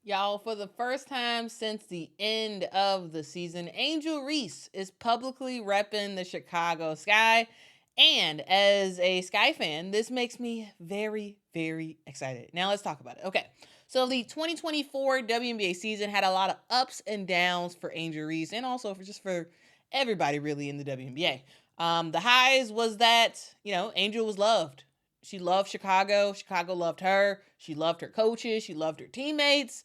Y'all, for the first time since the end of the season, Angel Reese is publicly repping the Chicago Sky. And as a Sky fan, this makes me very, very excited. Now let's talk about it. Okay, so the 2024 WNBA season had a lot of ups and downs for Angel Reese and also for everybody really in the WNBA. The highs was that, Angel was loved. She loved Chicago. Chicago loved her. She loved her coaches. She loved her teammates,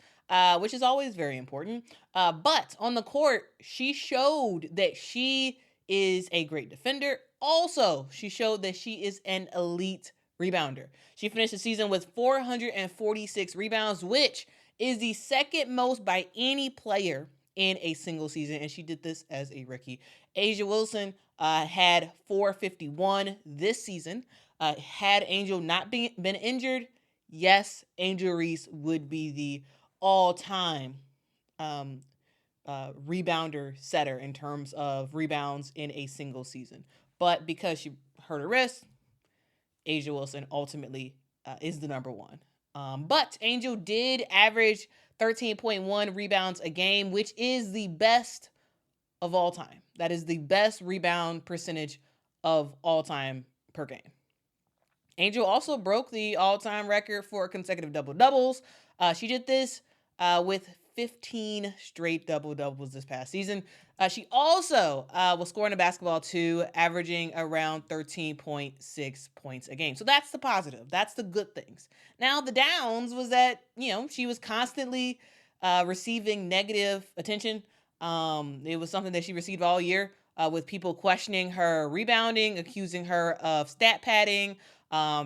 which is always very important. But on the court, she showed that she is a great defender. Also, she showed that she is an elite rebounder. She finished the season with 446 rebounds, which is the second most by any player in a single season, and she did this as a rookie. A'ja Wilson had 451 this season. Had Angel not been injured, yes, Angel Reese would be the all-time rebounder setter in terms of rebounds in a single season. But because she hurt her wrist, A'ja Wilson ultimately is the number one. But Angel did average 13.1 rebounds a game, which is the best of all time. That is the best rebound percentage of all time per game. Angel also broke the all-time record for consecutive double-doubles. She did this with 15 straight double-doubles this past season. She also was scoring a basketball too, averaging around 13.6 points a game. So that's the positive. That's the good things. Now, the downs was that, she was constantly receiving negative attention. It was something that she received all year with people questioning her rebounding, accusing her of stat padding,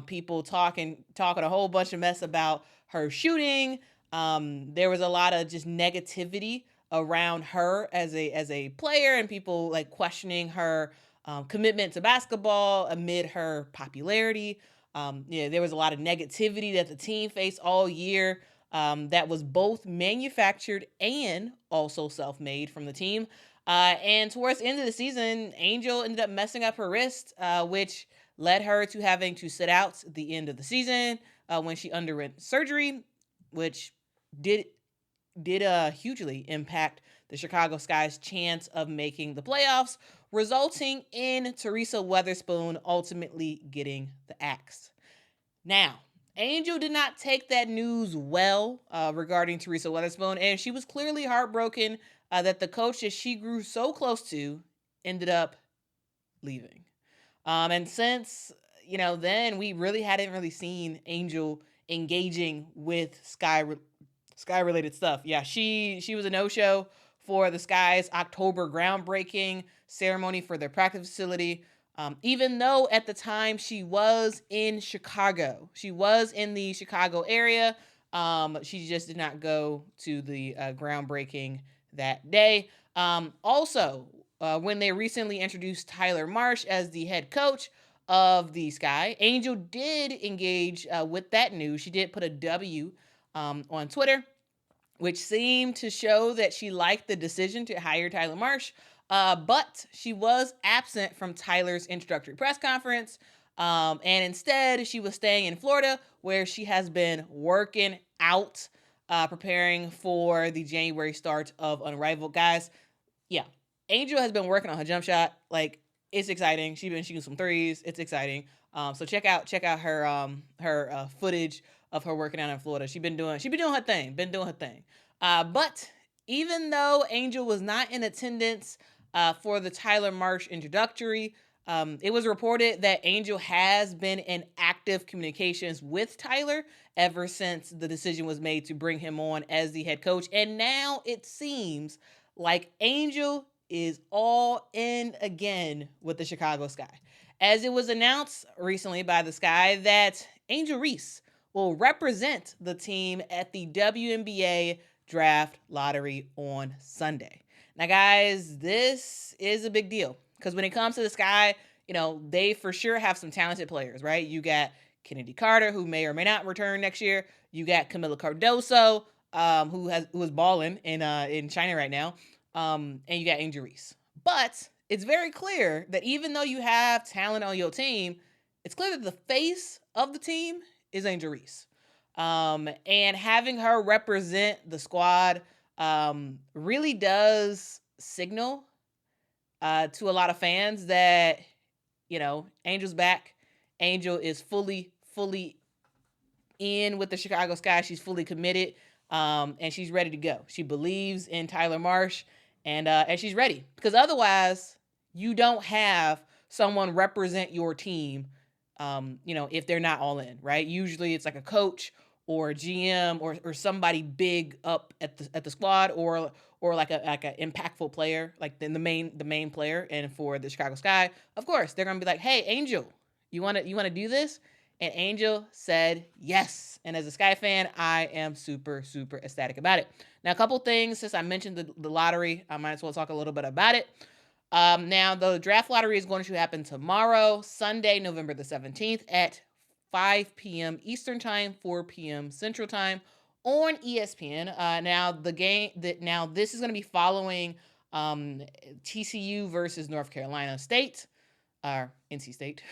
people talking a whole bunch of mess about her shooting. There was a lot of just negativity around her as a player, and people like questioning her commitment to basketball amid her popularity. There was a lot of negativity that the team faced all year. That was both manufactured and also self-made from the team. And towards the end of the season, Angel ended up messing up her wrist, which led her to having to sit out the end of the season when she underwent surgery, which did hugely impact the Chicago Sky's chance of making the playoffs, resulting in Teresa Weatherspoon ultimately getting the axe. Now, Angel did not take that news well regarding Teresa Weatherspoon, and she was clearly heartbroken that the coach that she grew so close to ended up leaving. And since, then we really hadn't seen Angel engaging with Sky related stuff. Yeah, she was a no-show for the Sky's October groundbreaking ceremony for their practice facility. Even though at the time she was in Chicago, she was in the Chicago area. She just did not go to the groundbreaking that day. Also, when they recently introduced Tyler Marsh as the head coach of the Sky, Angel did engage with that news. She did put a W on Twitter, which seemed to show that she liked the decision to hire Tyler Marsh. But she was absent from Tyler's introductory press conference. And instead, she was staying in Florida, where she has been working out, preparing for the January start of Unrivaled. Guys, yeah, Angel has been working on her jump shot. Like, it's exciting. She's been shooting some threes. It's exciting. So check out her footage of her working out in Florida. She's been doing her thing. But even though Angel was not in attendance for the Tyler Marsh introductory, it was reported that Angel has been in active communications with Tyler ever since the decision was made to bring him on as the head coach. And now it seems like Angel is all in again with the Chicago Sky. As it was announced recently by the Sky that Angel Reese will represent the team at the WNBA draft lottery on Sunday. Now, guys, this is a big deal because when it comes to the Sky, they for sure have some talented players, right? You got Kennedy Carter, who may or may not return next year. You got Camila Cardoso, who is balling in China right now. And you got Angel Reese. But it's very clear that even though you have talent on your team, it's clear that the face of the team is Angel Reese. And having her represent the squad really does signal to a lot of fans that, Angel's back. Angel is fully in with the Chicago Sky. She's fully committed, and she's ready to go. She believes in Tyler Marsh, and she's ready, because otherwise you don't have someone represent your team. If they're not all in, right? Usually it's like a coach or a GM or somebody big up at the squad, or like a impactful player, like the main player. And for the Chicago Sky, of course, they're gonna be like, "Hey, Angel, you wanna do this?" And Angel said yes. And as a Sky fan, I am super ecstatic about it. Now, a couple things, since I mentioned the lottery, I might as well talk a little bit about it. Now, the draft lottery is going to happen tomorrow, Sunday, November the 17th at 5 p.m. Eastern Time, 4 p.m. Central Time on ESPN. Now, this is going to be following TCU versus North Carolina State, or NC State.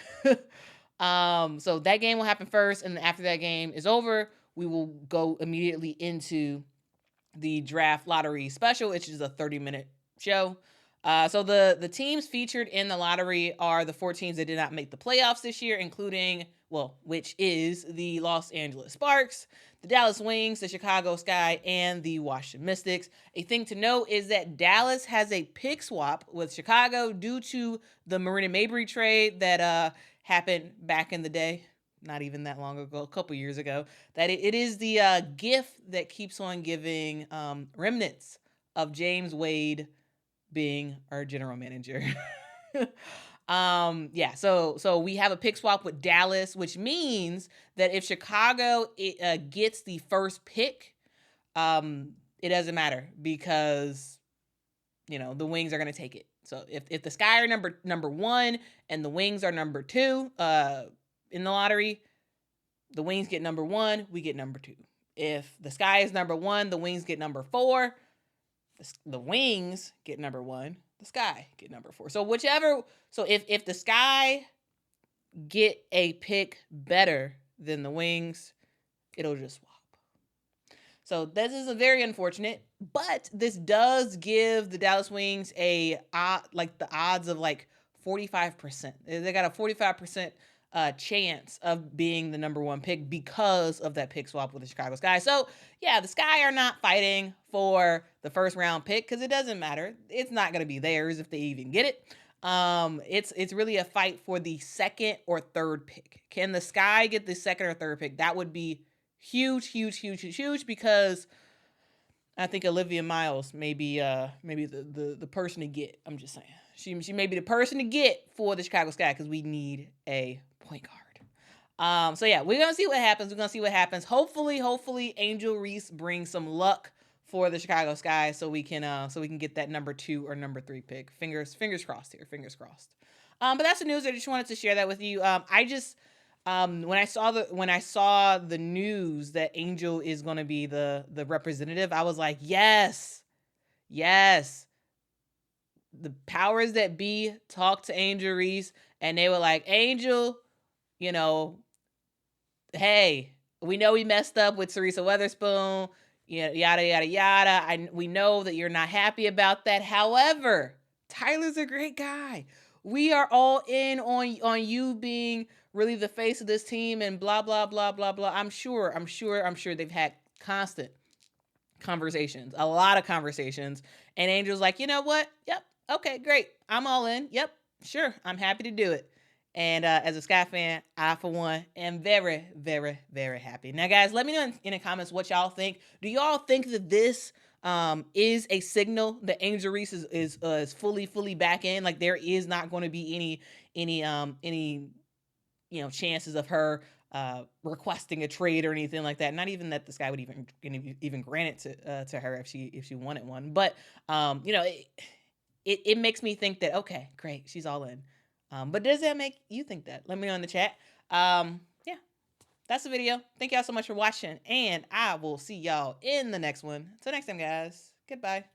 So that game will happen first, and after that game is over, we will go immediately into the draft lottery special, which is a 30-minute show. So the teams featured in the lottery are the 4 teams that did not make the playoffs this year, including, which is the Los Angeles Sparks, the Dallas Wings, the Chicago Sky, and the Washington Mystics. A thing to note is that Dallas has a pick swap with Chicago due to the Marina Mabrey trade that happened back in the day, not even that long ago, a couple years ago. That it is the gift that keeps on giving, remnants of James Wade being our general manager. So we have a pick swap with Dallas, which means that if Chicago gets the first pick, it doesn't matter, because the Wings are going to take it. So if the Sky are number 1 and the Wings are number 2 in the lottery, the Wings get number 1, we get number 2. If the Sky is number 1, the Wings get number 4. The Wings get number 1, the Sky get number 4. So if the Sky get a pick better than the Wings, it'll just swap. So this is a very unfortunate, but this does give the Dallas Wings the odds of 45%. They got a 45% chance of being the number 1 pick because of that pick swap with the Chicago Sky. So yeah, the Sky are not fighting for the first round pick, because it doesn't matter. It's not going to be theirs if they even get it. It's really a fight for the second or third pick. Can the Sky get the second or third pick? That would be huge, because I think Olivia Miles may be the person to get. I'm just saying. She may be the person to get for the Chicago Sky, because we need a point guard. So yeah, we're gonna see what happens. Hopefully Angel Reese brings some luck for the Chicago Sky, so we can get that number 2 or number 3 pick. Fingers crossed here. Fingers crossed. But that's the news. I just wanted to share that with you. When I saw the news that Angel is going to be the representative, I was like, yes. The powers that be talked to Angel Reese, and they were like, Angel, hey, we know we messed up with Teresa Weatherspoon, yada. We know that you're not happy about that. However, Tyler's a great guy. We are all in on you being really the face of this team, and blah blah blah blah blah. I'm sure they've had constant conversations, a lot of conversations, and Angel's like, you know what? Yep, okay, great. I'm all in. Yep, sure, I'm happy to do it. And as a Sky fan, I, for one, am very, very, very happy. Now, guys, let me know in the comments what y'all think. Do y'all think that this is a signal that Angel Reese is fully back in? Like, there is not going to be any chances of her requesting a trade or anything like that. Not even that the Sky would even grant it to her if she wanted one. But it makes me think that, okay, great, she's all in. But does that make you think that? Let me know in the chat. Yeah, that's the video. Thank y'all so much for watching, and I will see y'all in the next one. Until next time, guys. Goodbye.